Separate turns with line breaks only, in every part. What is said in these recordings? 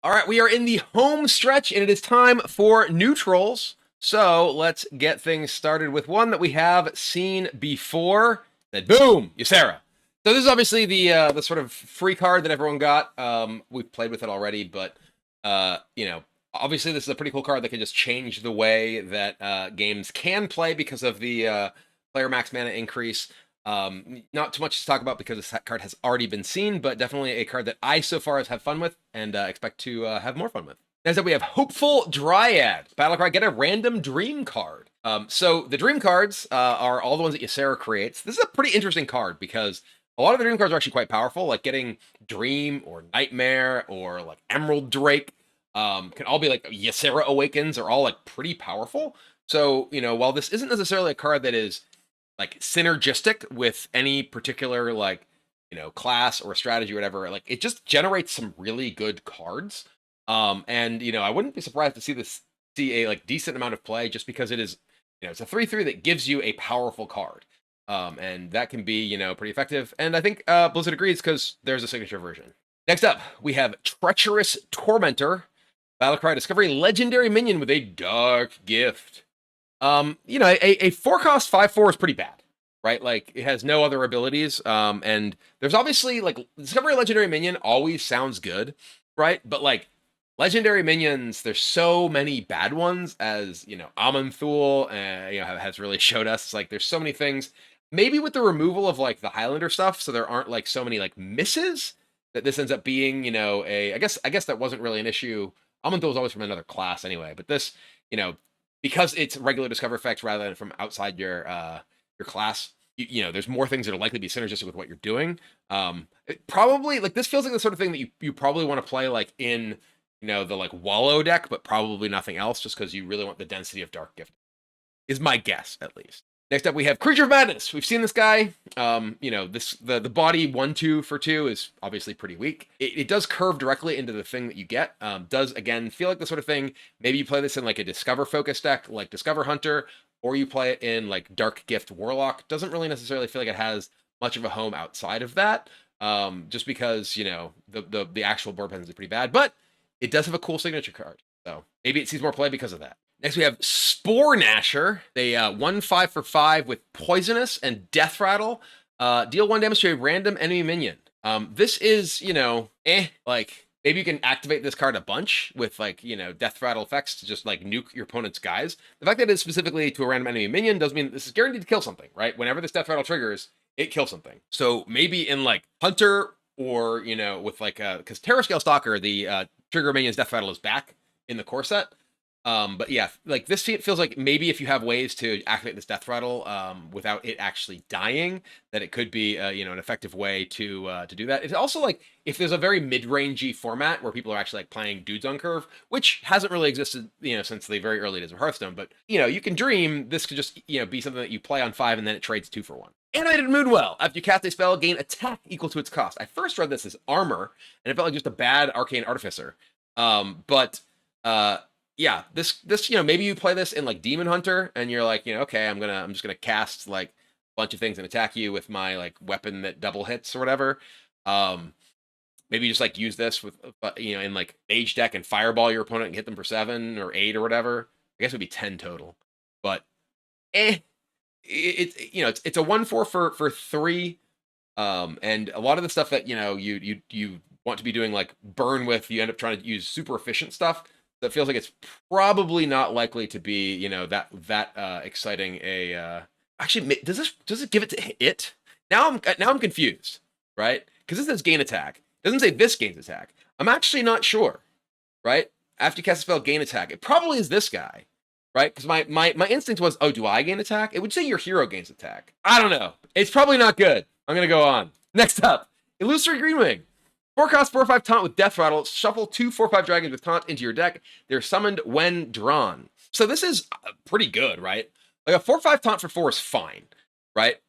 All right, we are in the home stretch, and it is time for neutrals. So let's get things started with one that we have seen before. Then boom, Ysera. So this is obviously the sort of free card that everyone got. We've played with it already, but obviously this is a pretty cool card that can just change the way that games can play because of the player max mana increase. Not too much to talk about because this card has already been seen, but definitely a card that I so far has had fun with and expect to have more fun with. Next up, we have Hopeful Dryad. Battlecry, get a random dream card. So the dream cards are all the ones that Ysera creates. This is a pretty interesting card because a lot of the dream cards are actually quite powerful, like getting Dream or Nightmare or like Emerald Drake can all be like Ysera Awakens are all like pretty powerful. So, while this isn't necessarily a card that is like synergistic with any particular like class or strategy or whatever, like it just generates some really good cards. And I wouldn't be surprised to see a like decent amount of play just because it is it's a 3/3 that gives you a powerful card. And that can be pretty effective, and I think Blizzard agrees because there's a signature version. Next up, we have Treacherous Tormentor. Battlecry, discover a legendary minion with a dark gift. A 4-cost 5/4 is pretty bad, right? Like it has no other abilities. And there's obviously like discover a legendary minion always sounds good, right? But like legendary minions, there's so many bad ones, as Amanthul has really showed us. Like there's so many things. Maybe with the removal of like the Highlander stuff, so there aren't like so many like misses, that this ends up being I guess that wasn't really an issue. Amanthul was always from another class anyway, but this because it's regular discover effects rather than from outside your class, there's more things that are likely to be synergistic with what you're doing. Probably like this feels like the sort of thing that you probably want to play like in the like Wallow deck, but probably nothing else, just because you really want the density of Dark Gift. Is my guess, at least. Next up, we have Creature of Madness. We've seen this guy. The body 1/2 for 2 is obviously pretty weak. It does curve directly into the thing that you get. Does again feel like the sort of thing. Maybe you play this in like a Discover focus deck, like Discover Hunter, or you play it in like Dark Gift Warlock. Doesn't really necessarily feel like it has much of a home outside of that. Just because the actual board presence is pretty bad, but it does have a cool signature card. So maybe it sees more play because of that. Next, we have Spore Gnasher. They 1/5 for 5 with Poisonous and Death Rattle. Deal 1 damage to a random enemy minion. This is, like, maybe you can activate this card a bunch with, like, Death Rattle effects to just, like, nuke your opponent's guys. The fact that it's specifically to a random enemy minion does mean that this is guaranteed to kill something, right? Whenever this Death Rattle triggers, it kills something. So maybe in, like, Hunter or, with, like, because Terrascale Stalker, the trigger minion's Death Rattle is back in the core set. But yeah, like this feels like maybe if you have ways to activate this Death Rattle without it actually dying, that it could be an effective way to do that. It's also like if there's a very mid-rangey format where people are actually like playing dudes on curve, which hasn't really existed since the very early days of Hearthstone. But you can dream this could just be something that you play on 5 and then it trades 2 for 1. Animated Moonwell. After you cast a spell, gain attack equal to its cost. I first read this as armor, and it felt like just a bad Arcane Artificer. Yeah, this maybe you play this in like Demon Hunter and you're like, okay, I'm just gonna cast like a bunch of things and attack you with my like weapon that double hits or whatever. Maybe you just like use this with in like Mage deck and fireball your opponent and hit them for 7 or 8 or whatever. I guess it would be 10 total. But it's a 1/4 for 3. And a lot of the stuff that you want to be doing like burn with, you end up trying to use super efficient stuff. That feels like it's probably not likely to be that exciting. Actually, does it give it to it? Now I'm confused, right? Because this says gain attack. It doesn't say this gains attack. I'm actually not sure, right? After you cast a spell, gain attack. It probably is this guy, right? Because my instinct was, oh, do I gain attack? It would say your hero gains attack. I don't know. It's probably not good. I'm gonna go on. Next up, Illusory Greenwing. 4-cost 4/5 taunt with Death Rattle. Shuffle 2 4/5 dragons with taunt into your deck. They're summoned when drawn. So this is pretty good, right? Like a 4/5 taunt for 4 is fine, right?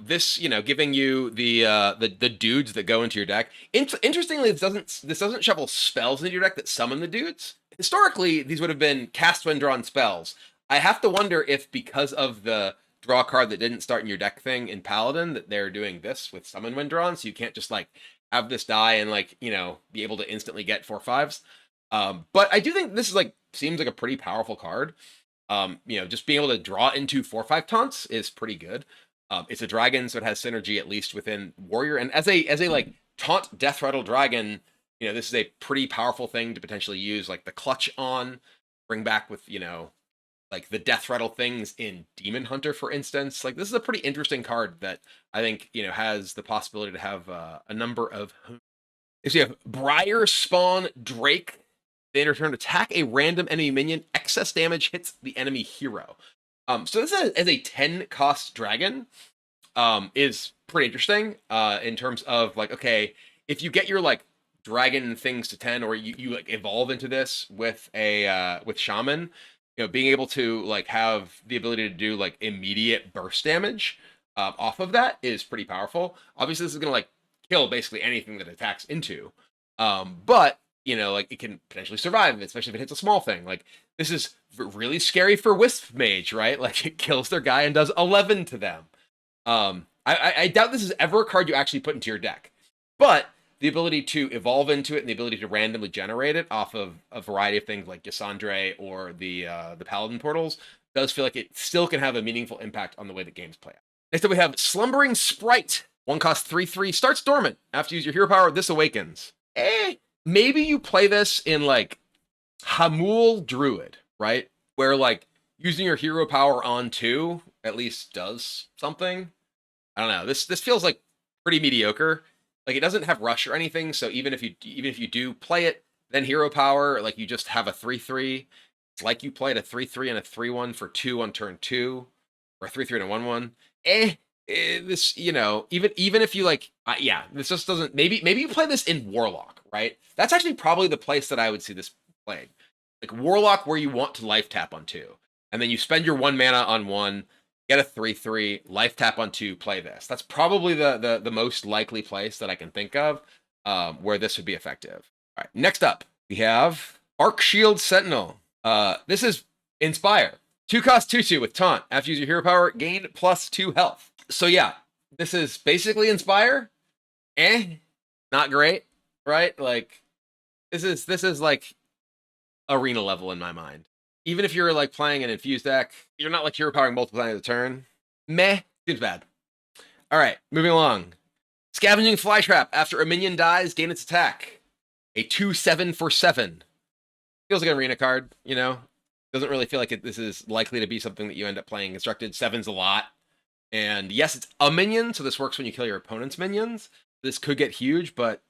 This giving you the dudes that go into your deck. Interestingly, this doesn't shuffle spells into your deck that summon the dudes. Historically, these would have been cast when drawn spells. I have to wonder if because of the draw card that didn't start in your deck thing in Paladin, that they're doing this with summon when drawn, so you can't just like have this die and like be able to instantly get 4/5s. But I do think this is like seems like a pretty powerful card. Just being able to draw into 4/5 taunts is pretty good. It's a dragon, so it has synergy at least within warrior. And as a like taunt death rattle dragon, this is a pretty powerful thing to potentially use like the clutch on, bring back with like the death rattle things in Demon Hunter, for instance. Like this is a pretty interesting card that I think has the possibility to have a number of. So you have Briar Spawn Drake. They in return attack a random enemy minion. Excess damage hits the enemy hero. So this as a 10 cost dragon is pretty interesting in terms of like, okay, if you get your like dragon things to 10, or you like evolve into this with a with shaman, being able to like have the ability to do like immediate burst damage off of that is pretty powerful. Obviously, this is gonna like kill basically anything that attacks into, but like it can potentially survive, especially if it hits a small thing. Like this is really scary for Wisp Mage, right? Like it kills their guy and does 11 to them. I doubt this is ever a card you actually put into your deck, but the ability to evolve into it and the ability to randomly generate it off of a variety of things like Cassandre or the Paladin portals does feel like it still can have a meaningful impact on the way that games play out. Next up, we have Slumbering Sprite. 1 cost 3/3, starts dormant. After you use your hero power, this awakens. Maybe you play this in like Hamul Druid, right? Where like using your hero power on 2 at least does something. I don't know. This feels like pretty mediocre. Like it doesn't have rush or anything, so even if you do play it, then hero power, like you just have a 3/3. It's like you played a 3/3 and a 3/1 for 2 on turn 2, or a 3/3 and a 1/1. This even if you like, this just doesn't. Maybe you play this in Warlock, right? That's actually probably the place that I would see this played, like Warlock, where you want to life tap on 2, and then you spend your 1 mana on 1. Get a 3/3, life tap on 2, play this. That's probably the most likely place that I can think of where this would be effective. All right, next up, we have Arc Shield Sentinel. This is Inspire. 2 cost 2/2 with Taunt. After you use your hero power, gain +2 health. So yeah, this is basically Inspire. Not great, right? Like, this is like arena level in my mind. Even if you're like playing an infused deck, you're not like hero powering multiple times a turn. Seems bad. All right, moving along. Scavenging Flytrap. After a minion dies, gain its attack. A 2/7 for 7. Feels like an arena card, Doesn't really feel like this is likely to be something that you end up playing constructed. 7's a lot. And yes, it's a minion, so this works when you kill your opponent's minions. This could get huge, but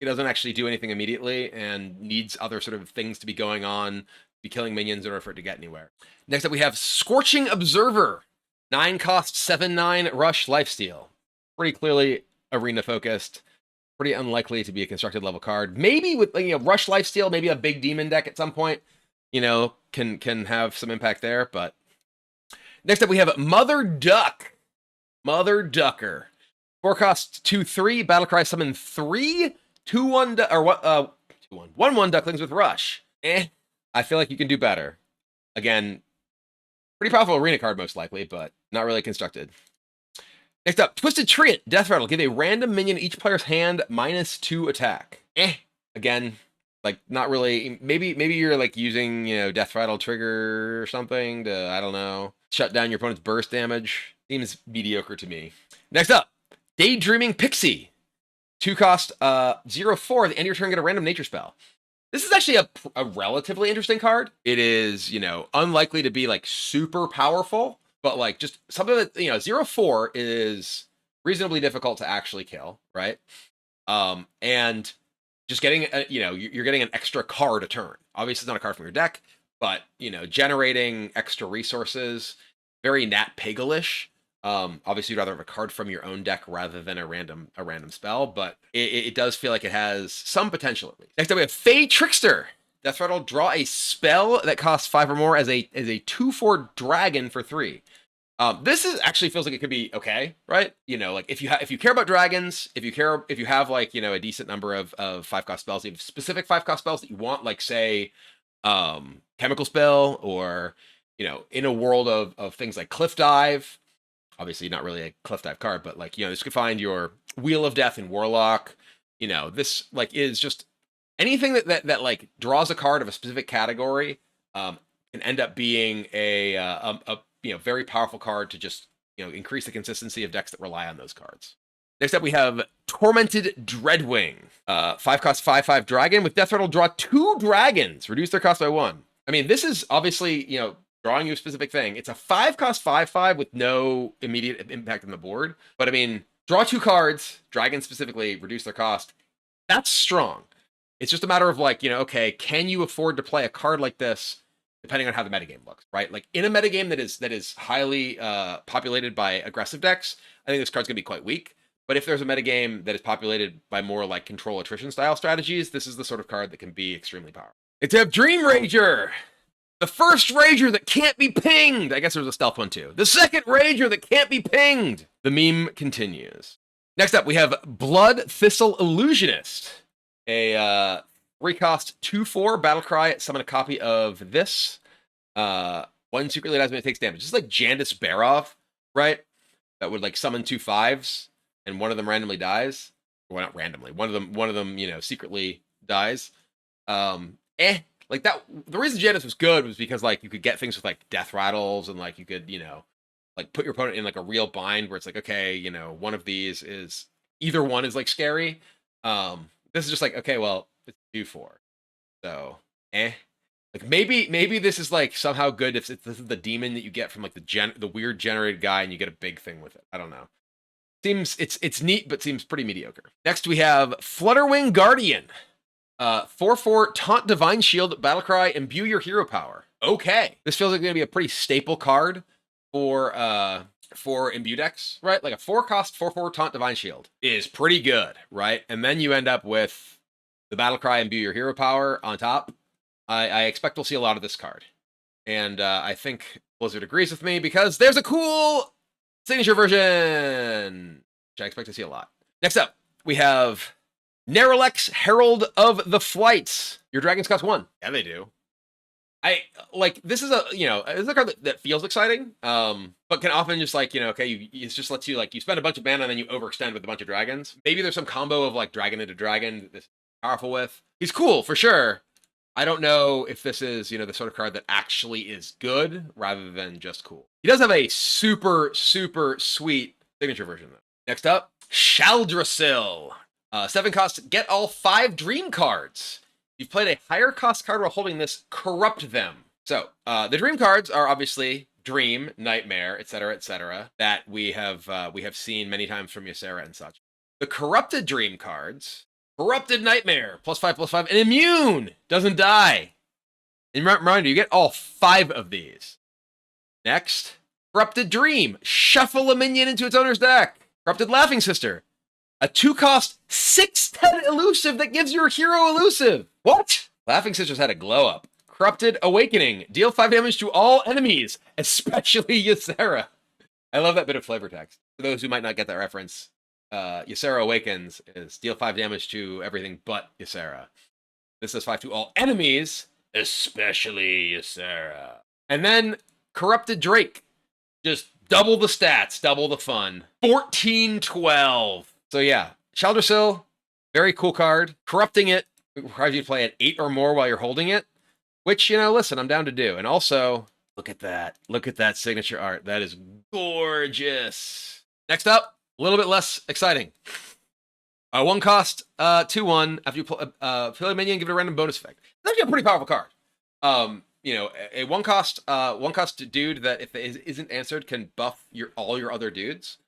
it doesn't actually do anything immediately and needs other sort of things to be going on, be killing minions in order for it to get anywhere. Next up, we have Scorching Observer. 9 cost, 7/9 rush lifesteal. Pretty clearly arena focused. Pretty unlikely to be a constructed level card. Maybe with rush lifesteal, maybe a big demon deck at some point, can have some impact there. But next up, we have Mother Duck. Mother Ducker. 4 cost, 2/3. Battlecry summon 3 2/1 or what 2/1 1/1 ducklings with rush. I feel like you can do better. Again, pretty powerful arena card most likely, but not really constructed. Next up, Twisted Treant. Death Rattle. Give a random minion in each player's hand -2 attack. Again, like not really. Maybe you're like using Death Rattle trigger or something to, I don't know, shut down your opponent's burst damage. Seems mediocre to me. Next up, Daydreaming Pixie. 2 cost 0/4. At the end of your turn, get a random nature spell. This is actually a relatively interesting card. It is, unlikely to be like super powerful, but like just something that, 0/4 is reasonably difficult to actually kill, right? And just getting, you're getting an extra card a turn. Obviously, it's not a card from your deck, but, generating extra resources, very Nat Pagel-ish. Obviously, you'd rather have a card from your own deck rather than a random spell, but it does feel like it has some potential at least. Next up, we have Fey Trickster. Death Rattle, draw a spell that costs 5 or more as a 2/4 dragon for 3. This actually feels like it could be okay, right? Like if you care about dragons, if you have like a decent number of 5-cost spells, you have specific 5-cost spells that you want, like say Chemical Spell, or in a world of things like Cliff Dive. Obviously not really a Cliff Dive card, but like, this could find your Wheel of Death in Warlock. This like is just anything that like draws a card of a specific category can end up being a very powerful card to just increase the consistency of decks that rely on those cards. Next up, we have Tormented Dreadwing. 5-cost 5/5 dragon. With Death Rattle, draw 2 dragons. Reduce their cost by 1. I mean, this is obviously, drawing you a specific thing. It's a 5-cost 5/5 with no immediate impact on the board. But I mean, draw 2 cards, dragons specifically, reduce their cost. That's strong. It's just a matter of like, okay, can you afford to play a card like this depending on how the metagame looks, right? Like in a metagame that is highly populated by aggressive decks, I think this card's going to be quite weak. But if there's a metagame that is populated by more like control attrition style strategies, this is the sort of card that can be extremely powerful. It's a Dream Rager. The first Rager that can't be pinged. I guess there's a stealth one too. The second Rager that can't be pinged. The meme continues. Next up, we have Blood Thistle Illusionist. A 3-cost 2/4 battlecry. Summon a copy of this. One secretly dies when it takes damage. Just like Jandis Barov, right? That would like summon 2 5s. And one of them randomly dies. Well, not randomly. One of them, secretly dies. Like that. The reason Jandis was good was because like you could get things with like death rattles and like you could, like put your opponent in like a real bind where it's like, okay, one of these is either one is like scary. This is just like, okay, well, it's 2/4. So, like maybe this is like somehow good if this is the demon that you get from like the weird generated guy and you get a big thing with it. I don't know. Seems it's neat, but seems pretty mediocre. Next, we have Flutterwing Guardian. 4/4 Taunt Divine Shield, Battlecry, Imbue your hero power. Okay. This feels like going to be a pretty staple card for Imbue decks, right? Like a 4-cost 4/4 Taunt Divine Shield is pretty good, right? And then you end up with the Battlecry, Imbue your hero power on top. I expect we'll see a lot of this card. And I think Blizzard agrees with me because there's a cool signature version, which I expect to see a lot. Next up, we have Neralex, Herald of the Flights. Your dragons cost 1. Yeah, they do. I like this is a card that feels exciting, but can often just like okay, it just lets you like you spend a bunch of mana and then you overextend with a bunch of dragons. Maybe there's some combo of like dragon into dragon that this is powerful with. He's cool for sure. I don't know if this is, the sort of card that actually is good rather than just cool. He does have a super, super sweet signature version, though. Next up, Shaldrasil. 7-cost, get all 5 dream cards. You've played a higher cost card while holding this, corrupt them. So, the dream cards are obviously Dream, Nightmare, etc., that we have seen many times from Ysera and such. The corrupted dream cards, Corrupted Nightmare, +5/+5, and Immune, doesn't die. And reminder, you get all 5 of these. Next, Corrupted Dream, shuffle a minion into its owner's deck. Corrupted Laughing Sister, a 2-cost 6/10 elusive that gives your hero elusive. What? Laughing Sister's had a glow up. Corrupted Awakening, deal 5 damage to all enemies, especially Ysera. I love that bit of flavor text. For those who might not get that reference, Ysera Awakens is deal 5 damage to everything but Ysera. This does 5 to all enemies, especially Ysera. And then Corrupted Drake. Just double the stats, double the fun. 14/12. So yeah, Shaldrasil, very cool card. Corrupting it requires you to play at 8 or more while you're holding it, which, listen, I'm down to do. And also, look at that. Look at that signature art. That is gorgeous. Next up, a little bit less exciting. 1-cost, 2/1. After you play a minion, give it a random bonus effect. That's actually a pretty powerful card. A 1-cost dude that if it isn't answered can buff all your other dudes.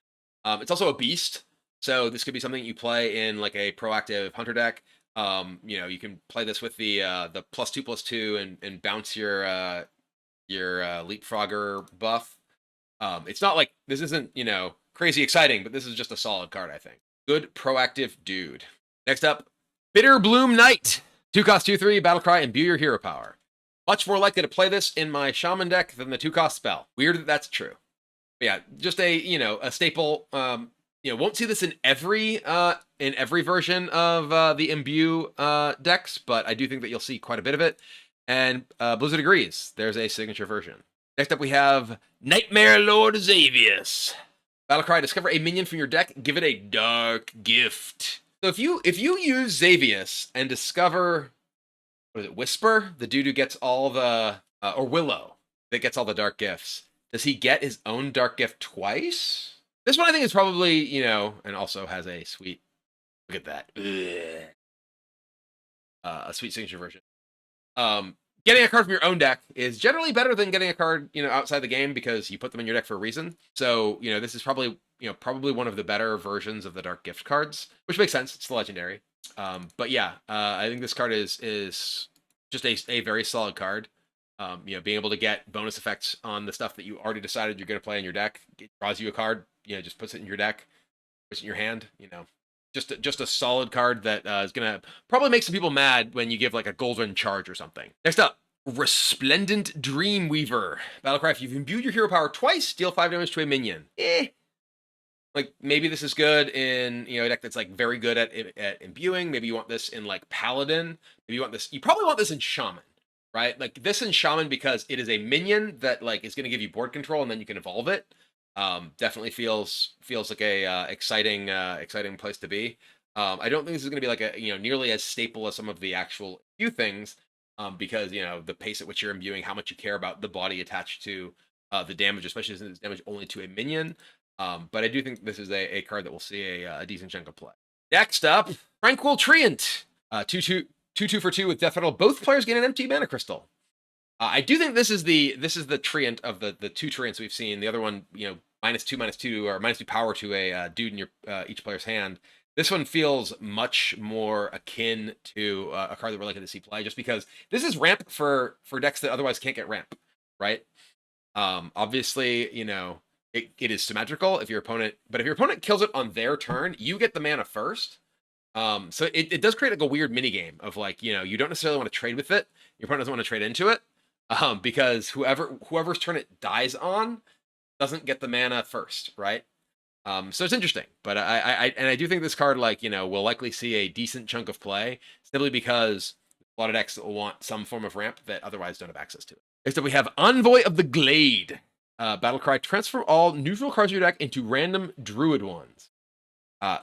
It's also a beast, so this could be something you play in like a proactive hunter deck. You can play this with the +2/+2 and bounce your leapfrogger buff. It's not like this isn't crazy exciting, but this is just a solid card, I think. Good proactive dude. Next up, Bitter Bloom Knight. 2-cost 2/3 battlecry, imbue your hero power. Much more likely to play this in my shaman deck than the 2-cost spell. Weird that that's true. But yeah, just a staple. Won't see this in every version of the imbue decks, but I do think that you'll see quite a bit of it. And Blizzard agrees. There's a signature version. Next up, we have Nightmare Lord Xavius. Battlecry, discover a minion from your deck, give it a dark gift. So if you use Xavius and discover, what is it, Whisper, the dude who gets all the or Willow that gets all the dark gifts, does he get his own dark gift twice? This one I think is probably, you know, and also has a sweet, look at that, a sweet signature version. Getting a card from your own deck is generally better than getting a card, you know, outside the game because you put them in your deck for a reason. So, you know, this is probably, you know, probably one of the better versions of the Dark Gift cards, which makes sense. It's the legendary. But yeah, I think this card is just a very solid card. You know, being able to get bonus effects on the stuff that you already decided you're going to play in your deck, it draws you a card, you know, just puts it in your deck, puts it in your hand, you know. Just a solid card that is going to probably make some people mad when you give like a golden charge or something. Next up, Resplendent Dreamweaver. Battlecry, if you've imbued your hero power twice, deal 5 damage to a minion. Like, maybe this is good in, you know, a deck that's like very good at imbuing. Maybe you want this in like Paladin. Maybe you want this, you probably want this in Shaman, right? Like this in Shaman because it is a minion that like is going to give you board control and then you can evolve it. Definitely feels like a exciting place to be. I don't think this is going to be like a, you know, nearly as staple as some of the actual few things, because, you know, the pace at which you're imbuing, how much you care about the body attached to the damage, especially since it's damage only to a minion. But I do think this is a card that will see a decent chunk of play. Next up, Tranquil Treant, 2/2 for 2 with Death Rattle. Both players get an empty mana crystal. I do think this is the treant of the two treants we've seen. The other one, you know, -2/2 or -2 power to a dude in your each player's hand. This one feels much more akin to a card that we're likely to see play, just because this is ramp for decks that otherwise can't get ramp, right? Obviously, you know, it is symmetrical if your opponent, but if your opponent kills it on their turn, you get the mana first. So it does create like a weird mini game of like, you know, you don't necessarily want to trade with it. Your opponent doesn't want to trade into it. Because whoever's turn it dies on doesn't get the mana first, right? So it's interesting, but I do think this card, like, you know, will likely see a decent chunk of play simply because a lot of decks will want some form of ramp that otherwise don't have access to it. Next up, we have Envoy of the Glade. Battlecry, transform all neutral cards in your deck into random druid ones.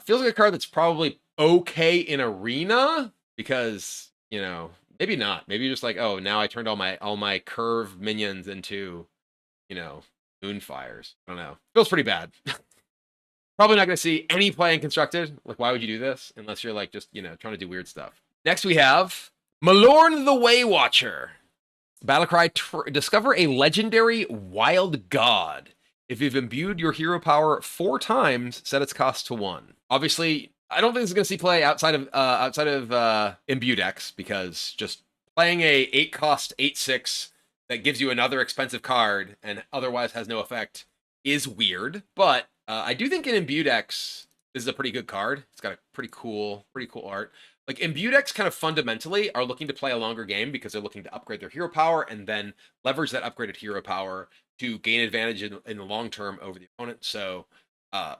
Feels like a card that's probably okay in Arena because, you know, maybe not. Maybe just like, oh, now I turned all my curve minions into, you know, Moonfires. I don't know. Feels pretty bad. Probably not going to see any play in Constructed. Like, why would you do this? Unless you're like just, you know, trying to do weird stuff. Next we have Malorn the Waywatcher. Battlecry, discover a legendary wild god. If you've imbued your hero power 4 times, set its cost to 1. Obviously, I don't think this is going to see play outside of imbue decks, because just playing a 8-cost 8/6 that gives you another expensive card and otherwise has no effect is weird. But I do think in imbue decks, this is a pretty good card. It's got a pretty cool art. Like, imbue decks kind of fundamentally are looking to play a longer game because they're looking to upgrade their hero power and then leverage that upgraded hero power to gain advantage in the long term over the opponent. So,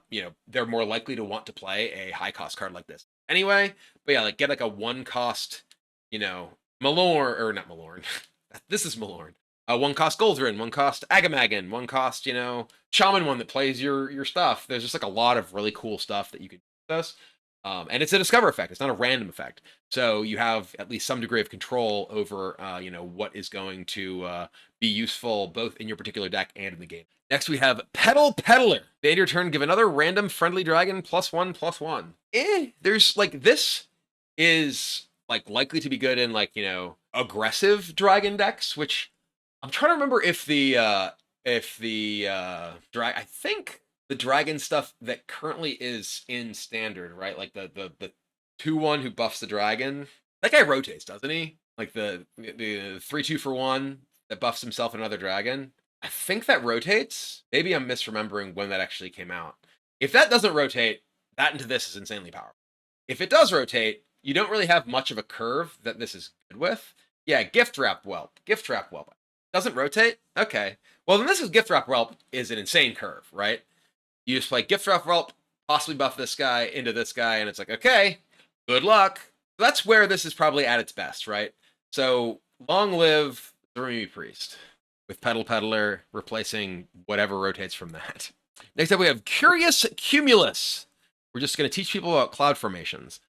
you know, they're more likely to want to play a high cost card like this anyway. But yeah, like, get like a 1-cost, you know, Malorn, or not Malorn. This is Malorn. 1-cost Goldrin, 1-cost Agamagan, 1-cost, you know, Shaman one that plays your stuff. There's just like a lot of really cool stuff that you can do with this. And it's a discover effect. It's not a random effect. So you have at least some degree of control over, you know, what is going to be useful both in your particular deck and in the game. Next, we have Petal Peddler. At the end of your turn, give another random friendly dragon +1/+1. There's like, this is like likely to be good in like, you know, aggressive dragon decks, which I'm trying to remember if the I think the dragon stuff that currently is in standard, right? Like the 2/1 who buffs the dragon. That guy rotates, doesn't he? Like the 3/2 for 1 that buffs himself and another dragon. I think that rotates. Maybe I'm misremembering when that actually came out. If that doesn't rotate, that into this is insanely powerful. If it does rotate, you don't really have much of a curve that this is good with. Yeah, Gift Wrap Whelp. Gift Wrap Whelp. Doesn't rotate? Okay. Well, then this is Gift Wrap Whelp is an insane curve, right? You just play Gift Wrap Whelp, possibly buff this guy into this guy, and it's like, okay, good luck. That's where this is probably at its best, right? So, long live Thrumi Priest, with Petal Peddler replacing whatever rotates from that. Next up, we have Curious Cumulus. We're just going to teach people about cloud formations.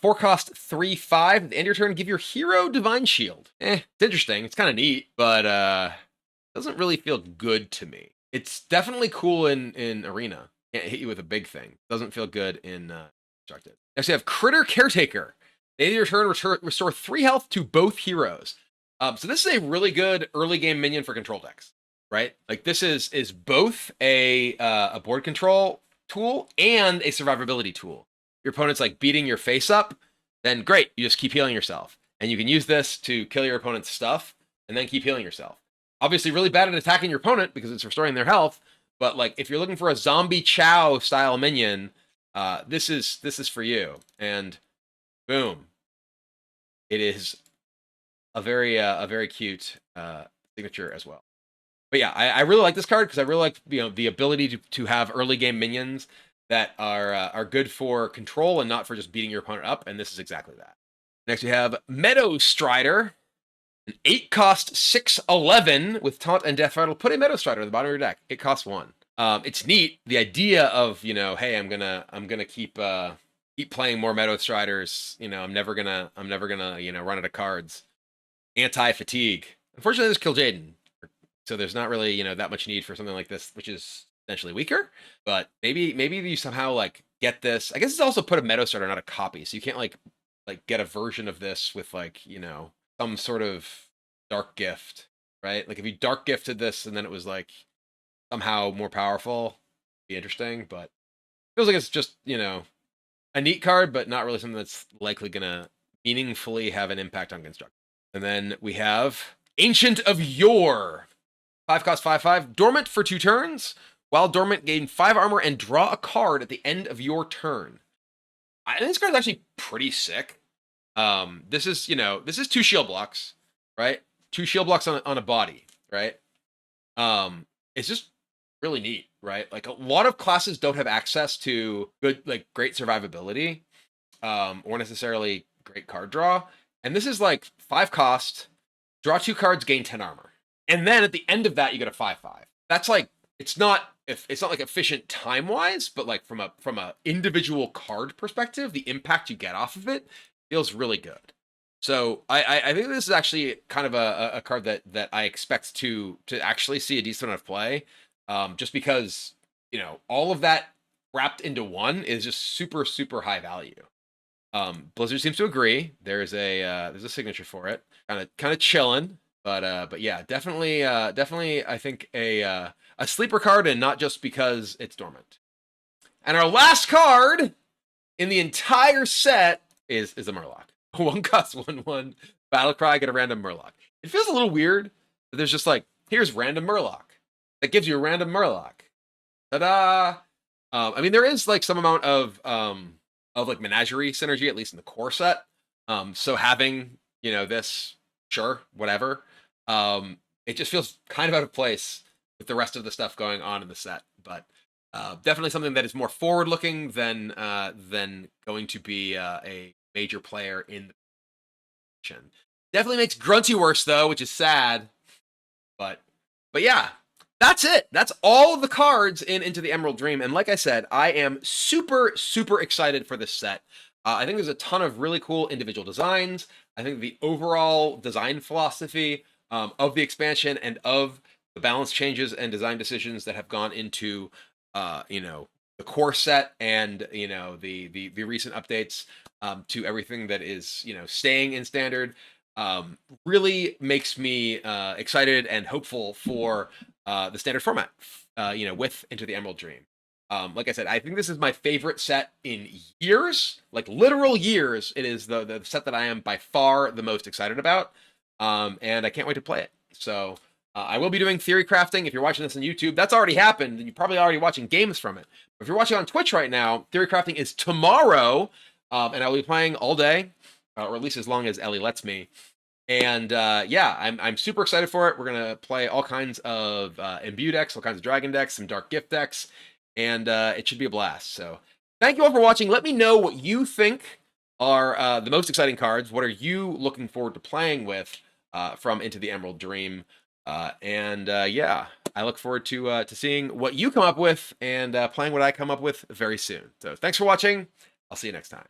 4 cost 3/5. At the end of your turn, give your hero Divine Shield. It's interesting. It's kind of neat, but doesn't really feel good to me. It's definitely cool in Arena. Can't hit you with a big thing. Doesn't feel good in Constructed. Next, we have Critter Caretaker. At the end of your turn, restore 3 health to both heroes. So this is a really good early game minion for control decks, right? Like this is both a board control tool and a survivability tool. Your opponent's like beating your face up, then great, you just keep healing yourself. And you can use this to kill your opponent's stuff and then keep healing yourself. Obviously really bad at attacking your opponent because it's restoring their health, but like if you're looking for a zombie chow style minion, this is for you. And boom. It is a very cute signature as well. But yeah, I really like this card because I really like the ability to have early game minions that are good for control and not for just beating your opponent up, and this is exactly that. Next we have Meadow Strider, an 8 cost 6/11 with Taunt and Death Rattle. Put a Meadow Strider at the bottom of your deck. It costs 1. It's neat. The idea of hey, I'm gonna keep playing more Meadow Striders. I'm never gonna run out of cards. Anti-fatigue. Unfortunately, there's Kill Jaden, so there's not really that much need for something like this, which is essentially weaker. But maybe you somehow like get this. I guess it's also put a Meadow Strider, not a copy, so you can't like get a version of this with like some sort of dark gift, right? Like if you dark gifted this and then it was like somehow more powerful, it'd be interesting. But it feels like it's just a neat card, but not really something that's likely gonna meaningfully have an impact on construction. And then we have Ancient of Yore. 5 cost 5/5. Dormant for 2 turns. While dormant, gain 5 armor and draw a card at the end of your turn. I think this card is actually pretty sick. This is 2 shield blocks, right? 2 shield blocks on a body, right? It's just really neat, right? Like a lot of classes don't have access to great survivability, or necessarily great card draw. And this is like 5 cost, draw 2 cards, gain 10 armor. And then at the end of that, you get a 5/5. That's like, it's not like efficient time-wise, but like from a individual card perspective, the impact you get off of it feels really good. So I think this is actually kind of a card that I expect to actually see a decent amount of play. Just because, all of that wrapped into one is just super, super high value. Blizzard seems to agree. There's a signature for it. Kind of chilling, but yeah, definitely I think a sleeper card, and not just because it's dormant. And our last card in the entire set is a Murloc. 1 cost 1/1 battle cry, get a random Murloc. It feels a little weird that there's just like, here's random Murloc. That gives you a random Murloc. Ta-da! I mean, there is like some amount of like menagerie synergy, at least in the core set. So having, this, sure, whatever. It just feels kind of out of place with the rest of the stuff going on in the set. But definitely something that is more forward-looking than going to be a major player in the action. Definitely makes Grunty worse though, which is sad. But yeah, that's it. That's all of the cards Into the Emerald Dream. And like I said, I am super, super excited for this set. I think there's a ton of really cool individual designs. I think the overall design philosophy of the expansion and of the balance changes and design decisions that have gone into, the core set and, the recent updates to everything that is, staying in standard, really makes me excited and hopeful for the standard format, with Into the Emerald Dream. Like I said, I think this is my favorite set in years, like literal years. It is the set that I am by far the most excited about, and I can't wait to play it. So I will be doing theory crafting. If you're watching this on YouTube, that's already happened, and you're probably already watching games from it. But if you're watching on Twitch right now, theory crafting is tomorrow, and I'll be playing all day, or at least as long as Ellie lets me. And yeah, I'm super excited for it. We're gonna play all kinds of imbue decks, all kinds of dragon decks, some dark gift decks, and it should be a blast. So thank you all for watching. Let me know what you think are the most exciting cards. What are you looking forward to playing with from Into the Emerald Dream? Yeah, I look forward to seeing what you come up with and playing what I come up with very soon. So thanks for watching. I'll see you next time.